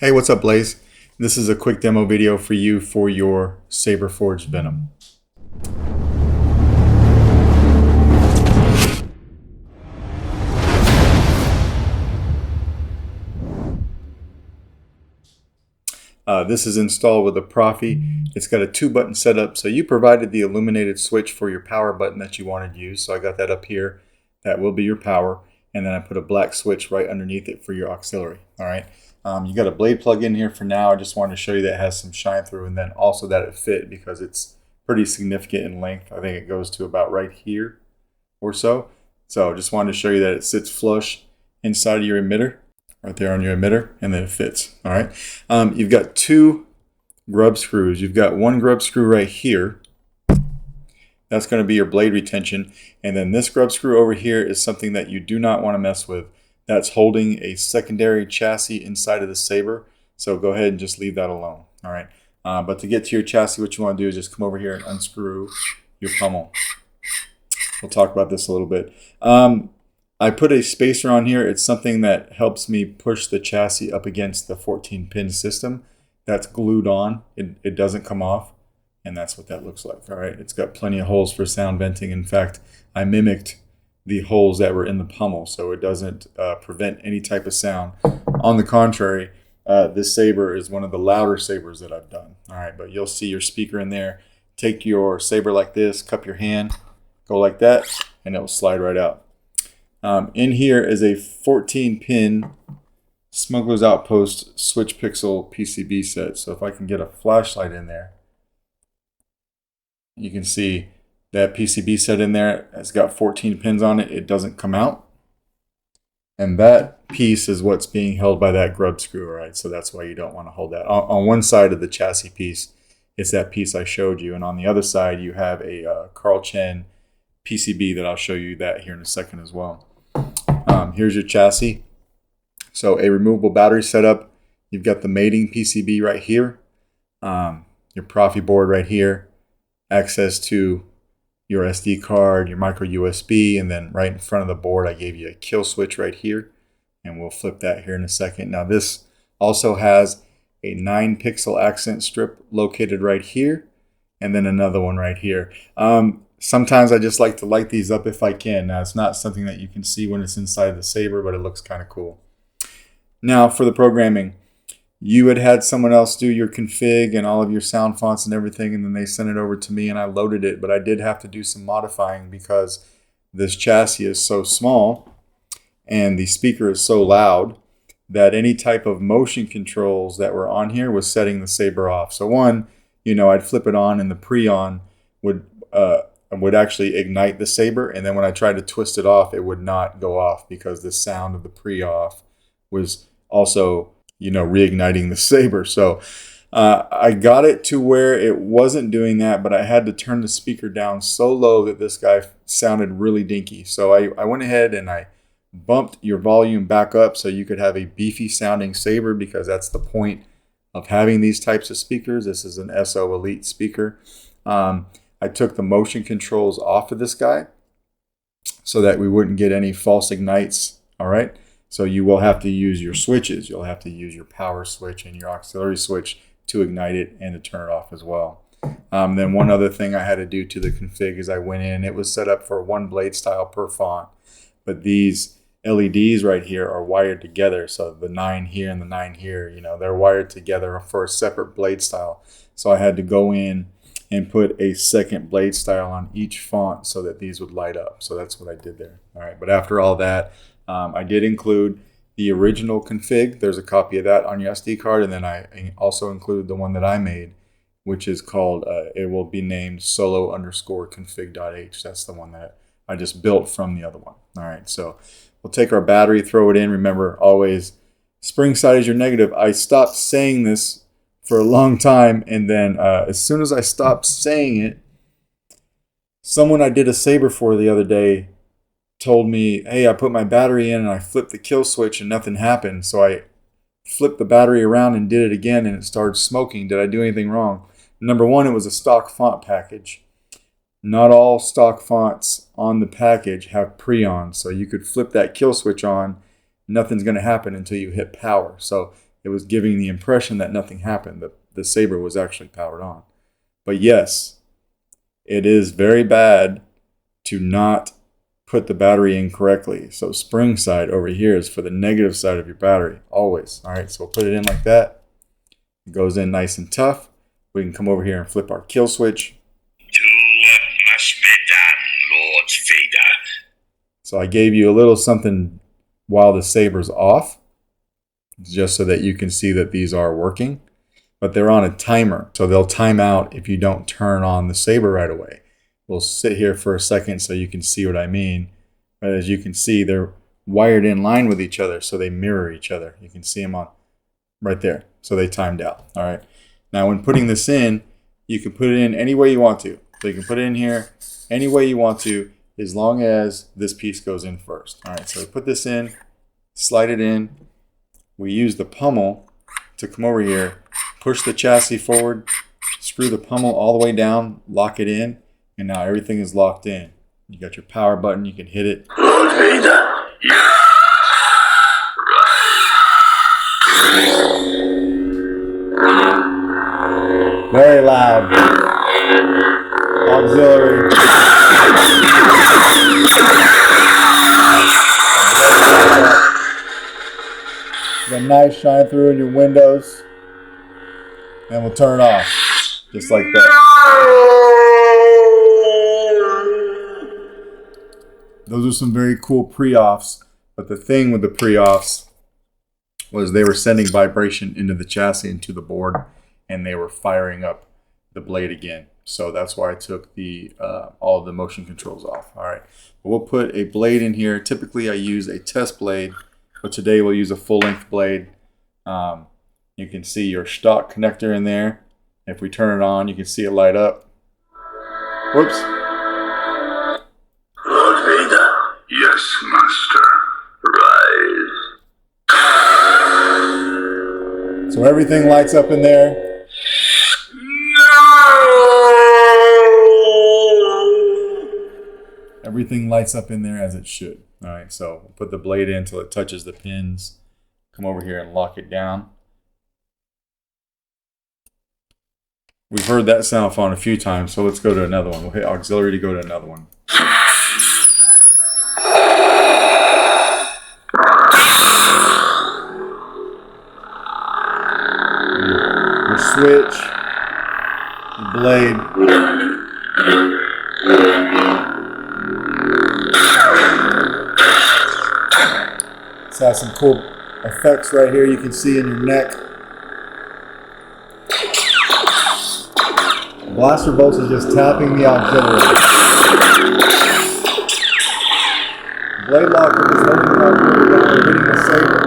Hey, what's up, Blaze? This is a quick demo video for you for your Saberforge Venom. This is installed with a Proffie. It's got a 2-button setup, so you provided the illuminated switch for your power button that you wanted to use. So I got that up here. That will be your power. And then I put a black switch right underneath it for your auxiliary. All right. You got a blade plug in here for now. I just wanted to show you that it has some shine through, and then also that it fit because it's pretty significant in length. I think it goes to about right here or so. So just wanted to show you that it sits flush inside of your emitter, right there on your emitter, and then it fits. All right. You've got 2 grub screws. You've got 1 grub screw right here. That's going to be your blade retention. And then this grub screw over here is something that you do not want to mess with. That's holding a secondary chassis inside of the Saber. So go ahead and just leave that alone. All right. But to get to your chassis, what you want to do is just come over here and unscrew your pummel. We'll talk about this a little bit. I put a spacer on here. It's something that helps me push the chassis up against the 14-pin system. That's glued on. It doesn't come off. And that's what that looks like. All right. It's got plenty of holes for sound venting. In fact, I mimicked the holes that were in the pummel, so it doesn't prevent any type of sound. On the contrary, this Saber is one of the louder Sabers that I've done. All right, but you'll see your speaker in there. Take your Saber like this, cup your hand, go like that, and it will slide right out. In here is a 14-pin Smuggler's Outpost Switch Pixel PCB set. So if I can get a flashlight in there, you can see that PCB set in there has got 14 pins on it. It doesn't come out. And that piece is what's being held by that grub screw, right? So that's why you don't want to hold that. On one side of the chassis piece, it's that piece I showed you. And on the other side, you have a Carl Chen PCB that I'll show you that here in a second as well. Here's your chassis. So a removable battery setup. You've got the mating PCB right here. Your Proffie board right here. Access to your SD card, your micro USB, and then right in front of the board I gave you a kill switch right here, and we'll flip that here in a second. Now this also has a 9-pixel accent strip located right here, and then another one right here. Sometimes I just like to light these up if I can. Now it's not something that you can see when it's inside the Saber, but it looks kind of cool. Now for the programming. You had someone else do your config and all of your sound fonts and everything, and then they sent it over to me and I loaded it. But I did have to do some modifying because this chassis is so small and the speaker is so loud that any type of motion controls that were on here was setting the Saber off. So one, I'd flip it on and the pre-on would actually ignite the Saber. And then when I tried to twist it off, it would not go off because the sound of the pre-off was also reigniting the Saber. So I got it to where it wasn't doing that, but I had to turn the speaker down so low that this guy sounded really dinky. So I went ahead and I bumped your volume back up so you could have a beefy sounding Saber, because that's the point of having these types of speakers. This is an SO Elite speaker. I took the motion controls off of this guy so that we wouldn't get any false ignites. All right. So you will have to use your switches. You'll have to use your power switch and your auxiliary switch to ignite it and to turn it off as well. Then one other thing I had to do to the config is I went in. It was set up for 1 blade style per font. But these LEDs right here are wired together. So the 9 here and the 9 here, they're wired together for a separate blade style. So I had to go in and put a second blade style on each font so that these would light up. So that's what I did there. All right. But after all that, I did include the original config. There's a copy of that on your SD card, and then I also included the one that I made, which is called, it will be named solo_config.h. That's the one that I just built from the other one. All right, so we'll take our battery, throw it in. Remember, always spring side is your negative. I stopped saying this for a long time, and then as soon as I stopped saying it, someone I did a Saber for the other day told me, hey, I put my battery in and I flipped the kill switch and nothing happened. So I flipped the battery around and did it again and it started smoking. Did I do anything wrong? Number one, it was a stock font package. Not all stock fonts on the package have pre-on. So you could flip that kill switch on. Nothing's going to happen until you hit power. So it was giving the impression that nothing happened, that the saber was actually powered on. But yes, it is very bad to not put the battery in correctly. So spring side over here is for the negative side of your battery, always. All right, so we'll put it in like that. It goes in nice and tough. We can come over here and flip our kill switch. Do what must be done, Lord Vader. So I gave you a little something while the saber's off, just so that you can see that these are working. But they're on a timer, so they'll time out if you don't turn on the saber right away. We'll sit here for a second so you can see what I mean. But as you can see, they're wired in line with each other, so they mirror each other. You can see them on right there. So they timed out. All right. Now, when putting this in, you can put it in any way you want to. So you can put it in here any way you want to, as long as this piece goes in first. All right. So we put this in, slide it in. We use the pummel to come over here, push the chassis forward, screw the pummel all the way down, lock it in, and now everything is locked in. You got your power button. You can hit it. Lord Vader. Very loud. Auxiliary. Got nice shine through in your windows. And we'll turn it off. Just like that. Those are some very cool pre-offs. But the thing with the pre-offs was they were sending vibration into the chassis and to the board, and they were firing up the blade again. So that's why I took the all of the motion controls off. All right, but we'll put a blade in here. Typically I use a test blade, but today we'll use a full-length blade. You can see your stock connector in there. If we turn it on, you can see it light up. Whoops. Lord Vader. Yes, Master. Rise. So everything lights up in there. Everything lights up in there as it should. All right, so we'll put the blade in until it touches the pins. Come over here and lock it down. We've heard that sound phone a few times, so let's go to another one. We'll hit auxiliary to go to another one. Your switch, the blade. This has some cool effects right here you can see in your neck. The blaster bolts is just tapping the auxiliary. The blade locker is holding the auxiliary down and hitting the saber.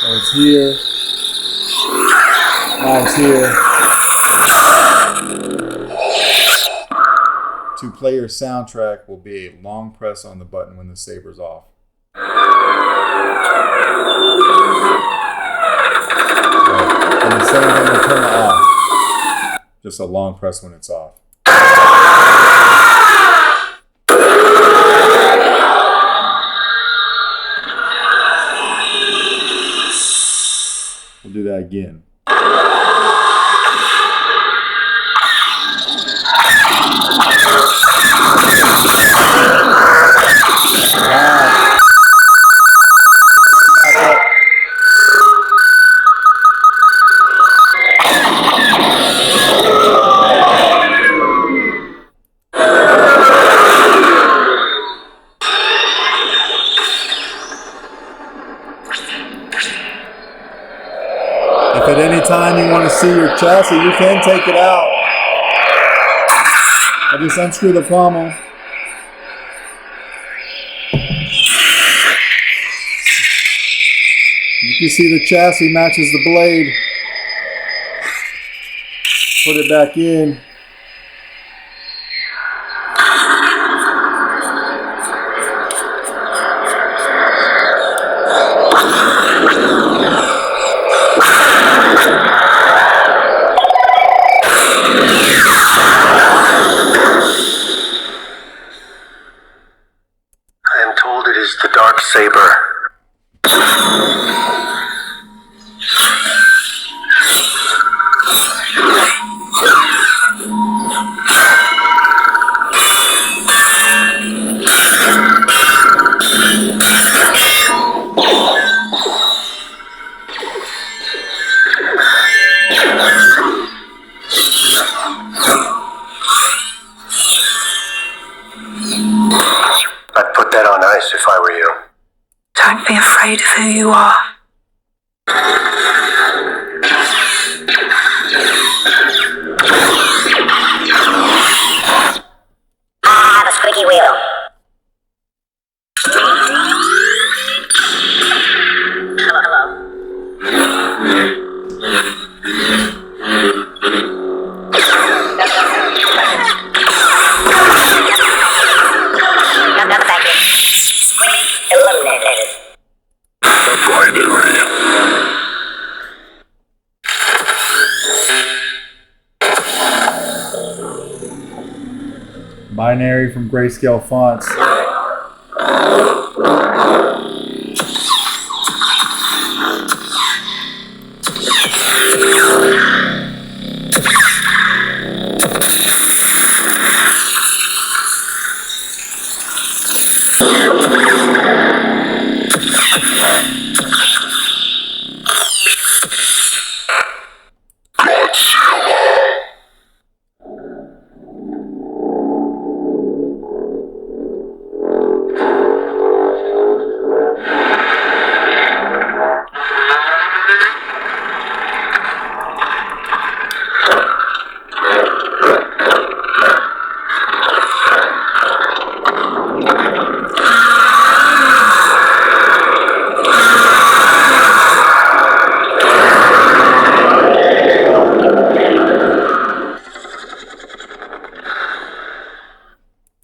So it's here. Now it's here. To play your soundtrack will be a long press on the button when the saber's off. And the same thing to turn it off. Just a long press when it's off. We'll do that again. If at any time you want to see your chassis, you can take it out. I just unscrew the pommel. You can see the chassis matches the blade. Put it back in. I is the dark saber. I'd put that on ice if I were you. Don't be afraid of who you are. I have a squeaky wheel. No, thank you. Eliminated. Binary from Grayscale Fonts.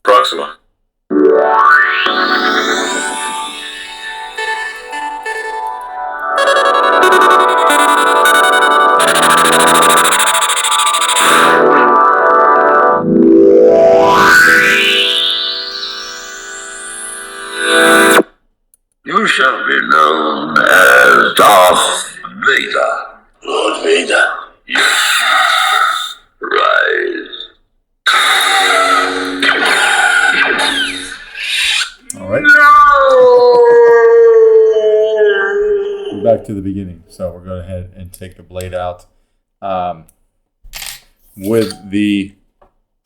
Proxima. You shall be known as Darth Vader. Lord Vader. Yes. Rise. All right. Back to the beginning. So we're going ahead and take the blade out. With the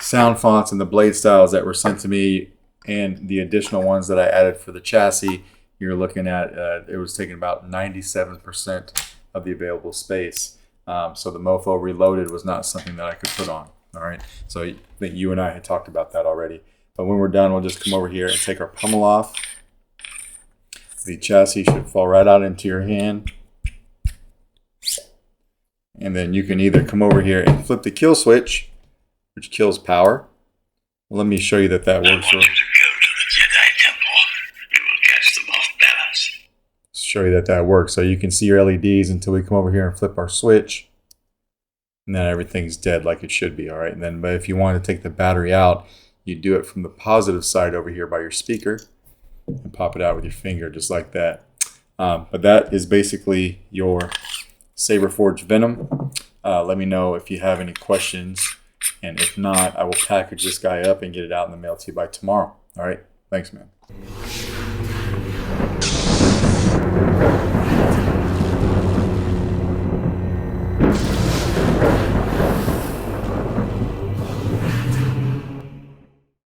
sound fonts and the blade styles that were sent to me and the additional ones that I added for the chassis, you're looking at, it was taking about 97% of the available space. So the Mofo Reloaded was not something that I could put on. All right. So I think you and I had talked about that already. But when we're done, we'll just come over here and take our pummel off. The chassis should fall right out into your hand. And then you can either come over here and flip the kill switch, which kills power. Well, let me show you that I works. want you to go to the Jedi Temple. It will catch them off balance. Show you that works. So you can see your LEDs until we come over here and flip our switch. And then everything's dead like it should be. All right. And then, but if you want to take the battery out, you do it from the positive side over here by your speaker and pop it out with your finger just like that. But that is basically your Saberforge Venom. Let me know if you have any questions. And if not, I will package this guy up and get it out in the mail to you by tomorrow. All right. Thanks, man.